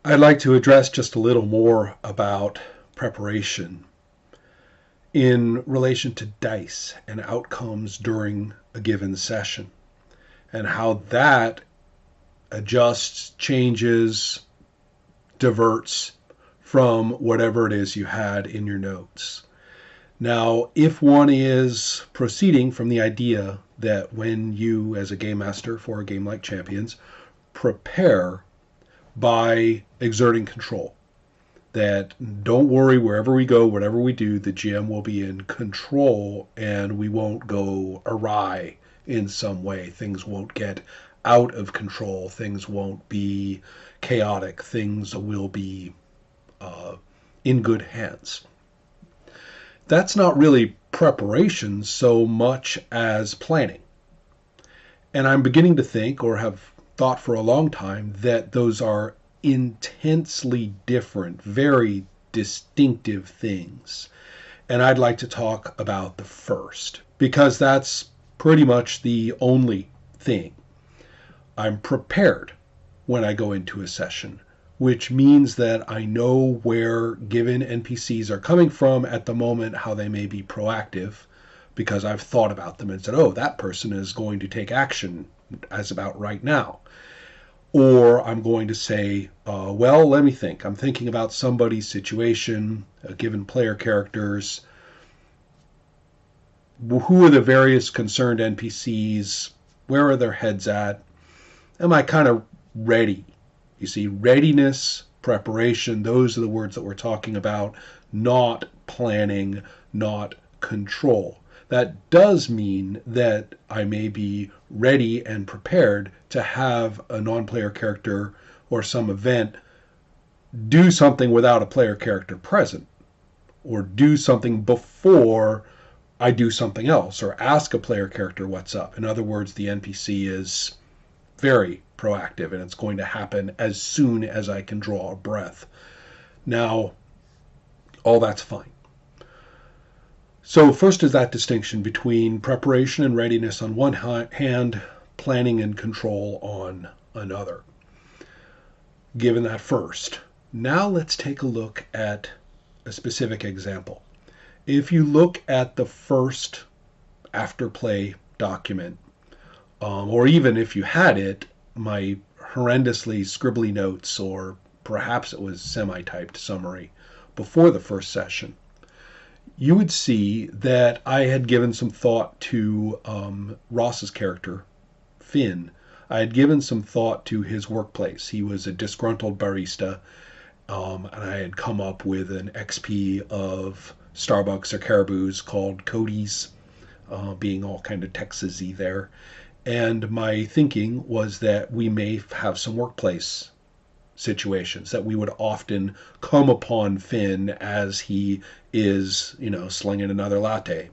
I'd like to address just a little more about preparation in relation to dice and outcomes during a given session, and how that adjusts, changes, diverts from whatever it is you had in your notes. Now, if one is proceeding from the idea that when you, as a game master for a game like Champions, prepare by exerting control, that don't worry, wherever we go, whatever we do, the GM will be in control and we won't go awry in some way. Things won't get out of control. Things won't be chaotic. Things will be in good hands. That's not really preparation so much as planning. And I'm beginning to think, or have thought for a long time, that those are intensely different, very distinctive things. And I'd like to talk about the first, because that's pretty much the only thing. I'm prepared when I go into a session, which means that I know where given NPCs are coming from at the moment, how they may be proactive, because I've thought about them and said, oh, that person is going to take action as about right now. Or I'm going to say, well, let me think. I'm thinking about somebody's situation, given player characters. Who are the various concerned NPCs? Where are their heads at? Am I kind of ready? You see, readiness, preparation, those are the words that we're talking about, not planning, not control. That does mean that I may be ready and prepared to have a non-player character or some event do something without a player character present, or do something before I do something else, or ask a player character what's up. In other words, the NPC is very proactive and it's going to happen as soon as I can draw a breath. Now, all that's fine. So first is that distinction between preparation and readiness on one hand, planning and control on another. Given that first, now let's take a look at a specific example. If you look at the first afterplay document, or even if you had it, my horrendously scribbly notes, or perhaps it was semi-typed summary before the first session, you would see that I had given some thought to Ross's character, Finn. I had given some thought to his workplace. He was a disgruntled barista, and I had come up with an XP of Starbucks or Caribou's called Cody's, being all kind of Texas-y there. And my thinking was that we may have some workplace situations, that we would often come upon Finn as he is, slinging another latte.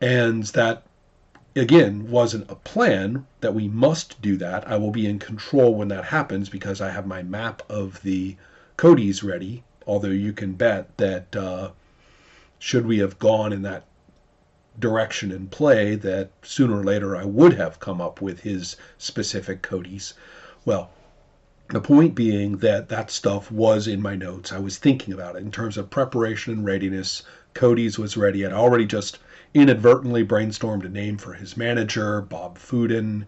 And that, again, wasn't a plan that we must do that. I will be in control when that happens because I have my map of the Cody's ready, although you can bet that should we have gone in that direction in play, that sooner or later I would have come up with his specific Cody's. Well, the point being that that stuff was in my notes. I was thinking about it in terms of preparation and readiness. Cody's was ready. I'd already just inadvertently brainstormed a name for his manager, Bob Foodin,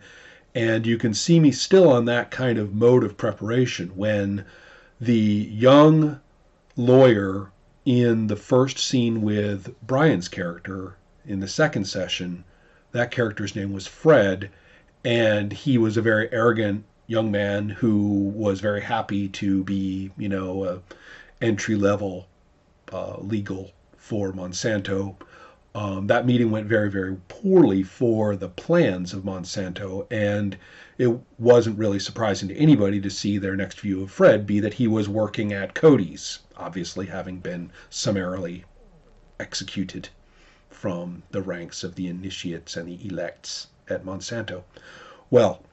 and you can see me still on that kind of mode of preparation when the young lawyer in the first scene with Brian's character in the second session, that character's name was Fred, and he was a very arrogant young man who was very happy to be, a entry-level legal for Monsanto. That meeting went very, very poorly for the plans of Monsanto, and it wasn't really surprising to anybody to see their next view of Fred be that he was working at Cody's, obviously having been summarily executed from the ranks of the initiates and the elects at Monsanto. Well,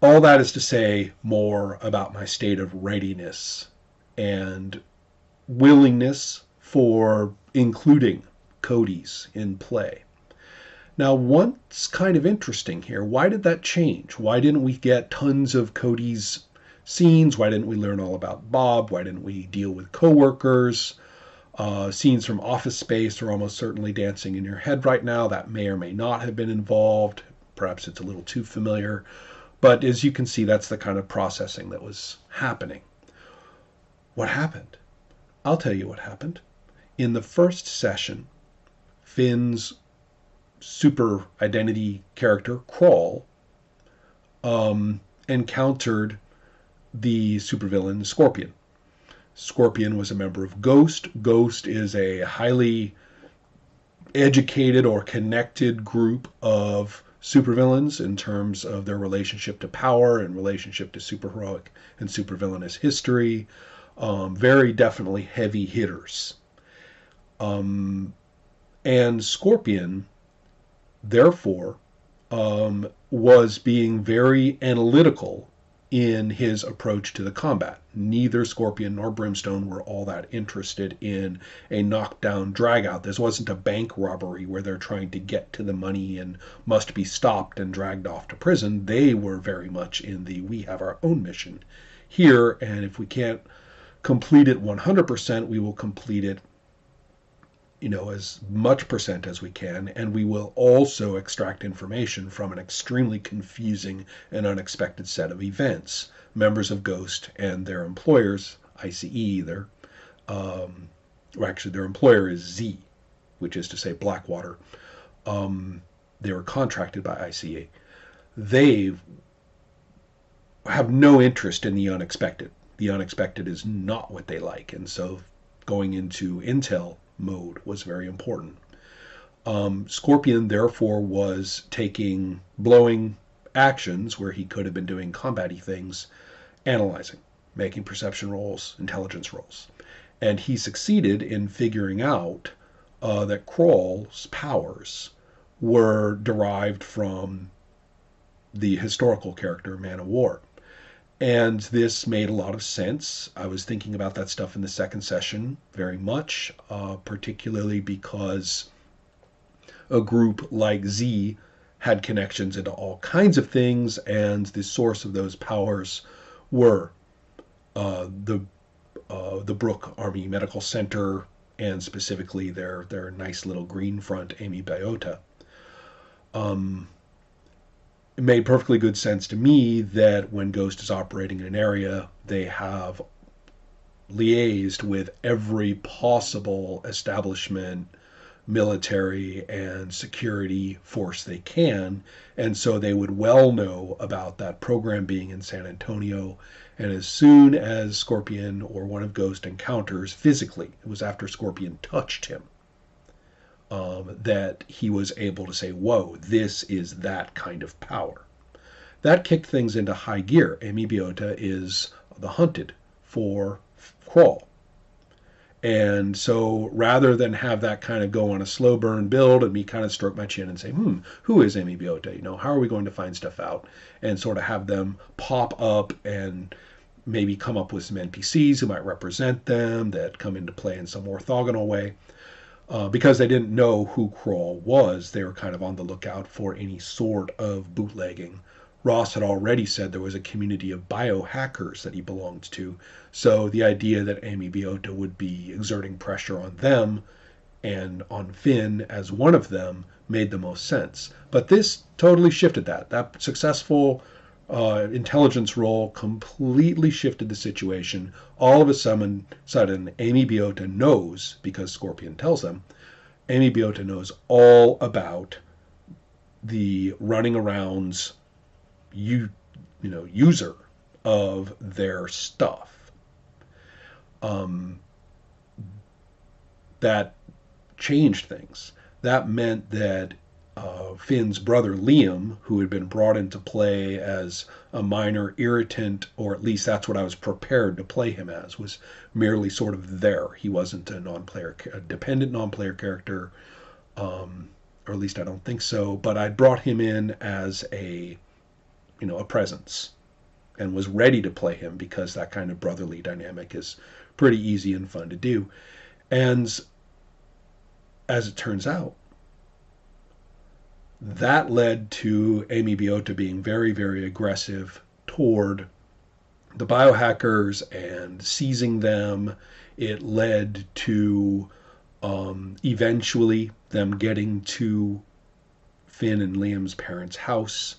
all that is to say more about my state of readiness and willingness for including Cody's in play. Now, what's kind of interesting here, why did that change? Why didn't we get tons of Cody's scenes. Why didn't we learn all about Bob? Why didn't we deal with coworkers? Scenes from Office Space are almost certainly dancing in your head right now. That may or may not have been involved. Perhaps it's a little too familiar. But as you can see, that's the kind of processing that was happening. What happened? I'll tell you what happened. In the first session, Finn's super identity character, Crawl, encountered the supervillain Scorpion. Scorpion was a member of Ghost. Ghost is a highly educated or connected group of supervillains in terms of their relationship to power and relationship to superheroic and supervillainous history. Very definitely heavy hitters. And Scorpion, therefore, was being very analytical in his approach to the combat. Neither Scorpion nor Brimstone were all that interested in a knockdown dragout. This wasn't a bank robbery where they're trying to get to the money and must be stopped and dragged off to prison. They were very much in the we have our own mission here, and if we can't complete it 100%, we will complete it as much percent as we can, and we will also extract information from an extremely confusing and unexpected set of events. Members of Ghost and their employers, ICE, their employer is Z, which is to say Blackwater. They were contracted by ICE. They have no interest in the unexpected. The unexpected is not what they like, and so going into intel mode was very important. Scorpion, therefore, was blowing actions where he could have been doing combat-y things, analyzing, making perception rolls, intelligence rolls. And he succeeded in figuring out that Crawl's powers were derived from the historical character Man of War. And this made a lot of sense. I was thinking about that stuff in the second session very much, particularly because a group like Z had connections into all kinds of things, and the source of those powers were the Brook Army Medical Center, and specifically their nice little green front, Amy Biota. It made perfectly good sense to me that when Ghost is operating in an area, they have liaised with every possible establishment, military and security force they can, and so they would well know about that program being in San Antonio. And as soon as Scorpion or one of Ghost encounters physically, it was after Scorpion touched him, that he was able to say, whoa, this is that kind of power. That kicked things into high gear. Amy Biota is the hunted for Crawl. And so rather than have that kind of go on a slow burn build and me kind of stroke my chin and say, who is Amy Biota? How are we going to find stuff out? And sort of have them pop up and maybe come up with some NPCs who might represent them that come into play in some orthogonal way. Because they didn't know who Crawl was, they were kind of on the lookout for any sort of bootlegging. Ross had already said there was a community of biohackers that he belonged to, so the idea that Amy Biota would be exerting pressure on them and on Finn as one of them made the most sense. But this totally shifted that. That successful intelligence roll completely shifted the situation. All of a sudden, Amy Biota knows, because Scorpion tells them, Amy Biota knows all about the running arounds user of their stuff. That changed things. That meant that Finn's brother Liam, who had been brought into play as a minor irritant, or at least that's what I was prepared to play him as, was merely sort of there. He wasn't a dependent non-player character, or at least I don't think so, but I brought him in as a presence and was ready to play him because that kind of brotherly dynamic is pretty easy and fun to do. And as it turns out, that led to Amy Biota being very, very aggressive toward the biohackers and seizing them. It led to eventually them getting to Finn and Liam's parents' house.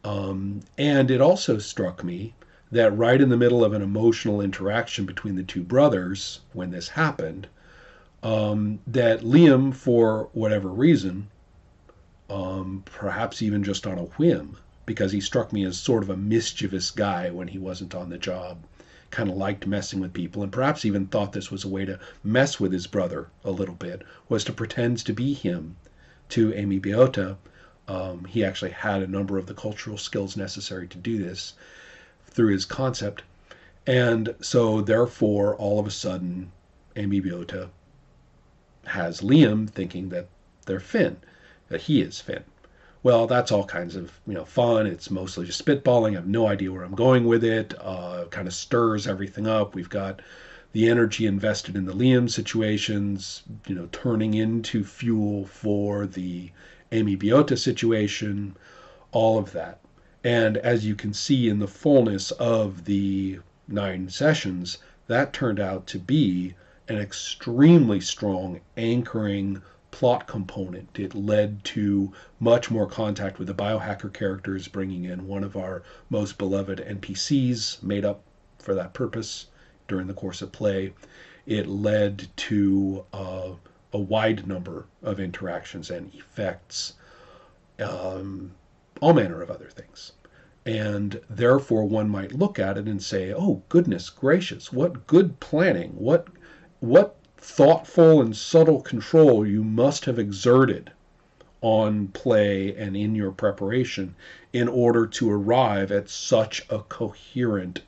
And it also struck me that right in the middle of an emotional interaction between the two brothers, when this happened, that Liam, for whatever reason, perhaps even just on a whim, because he struck me as sort of a mischievous guy when he wasn't on the job, kind of liked messing with people, and perhaps even thought this was a way to mess with his brother a little bit, was to pretend to be him to Amy Biota. He actually had a number of the cultural skills necessary to do this through his concept. And so therefore, all of a sudden, Amy Biota has Liam thinking that they're Finn, that he is Finn. Well, that's all kinds of fun. It's mostly just spitballing. I have no idea where I'm going with it. Kind of stirs everything up. We've got the energy invested in the Liam situations, turning into fuel for the Amy Biota situation, all of that. And as you can see in the fullness of the 9 sessions, that turned out to be an extremely strong anchoring plot component. It led to much more contact with the biohacker characters, bringing in one of our most beloved NPCs made up for that purpose during the course of play. It led to a wide number of interactions and effects, all manner of other things. And therefore one might look at it and say, oh, goodness gracious, what good planning, what thoughtful and subtle control you must have exerted on play and in your preparation in order to arrive at such a coherent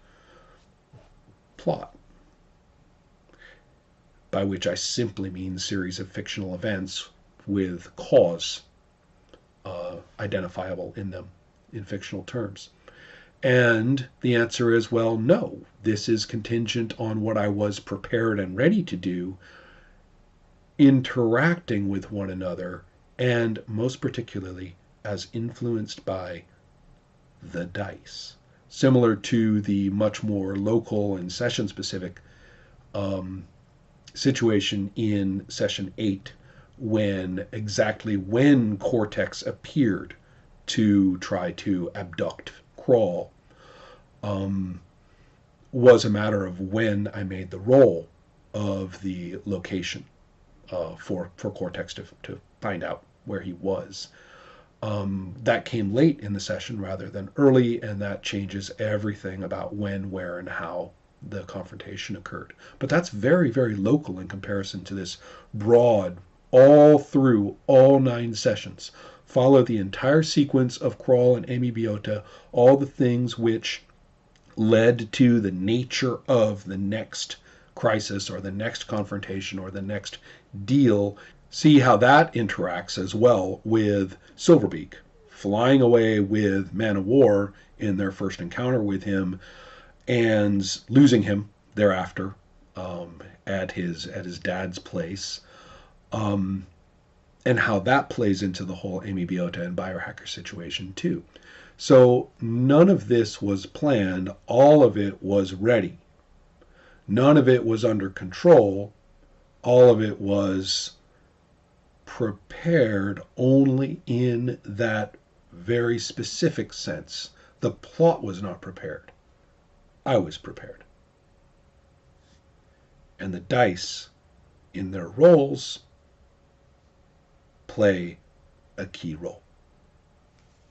plot. By which I simply mean series of fictional events with cause identifiable in them in fictional terms. And the answer is, well, no, this is contingent on what I was prepared and ready to do, interacting with one another, and most particularly as influenced by the dice. Similar to the much more local and session-specific situation in session 8, when Cortex appeared to try to abduct Crawl, was a matter of when I made the roll of the location for Cortex to find out where he was. That came late in the session rather than early, and that changes everything about when, where, and how the confrontation occurred. But that's very, very local in comparison to this broad, all through all 9 sessions. Follow the entire sequence of Crawl and Amy Biota, all the things which led to the nature of the next crisis or the next confrontation or the next deal. See how that interacts as well with Silverbeak, flying away with Man of War in their first encounter with him and losing him thereafter at his dad's place. And how that plays into the whole Amy Biota and biohacker situation too. So none of this was planned. All of it was ready. None of it was under control. All of it was prepared only in that very specific sense. The plot was not prepared. I was prepared. And the dice, in their roles, play a key role.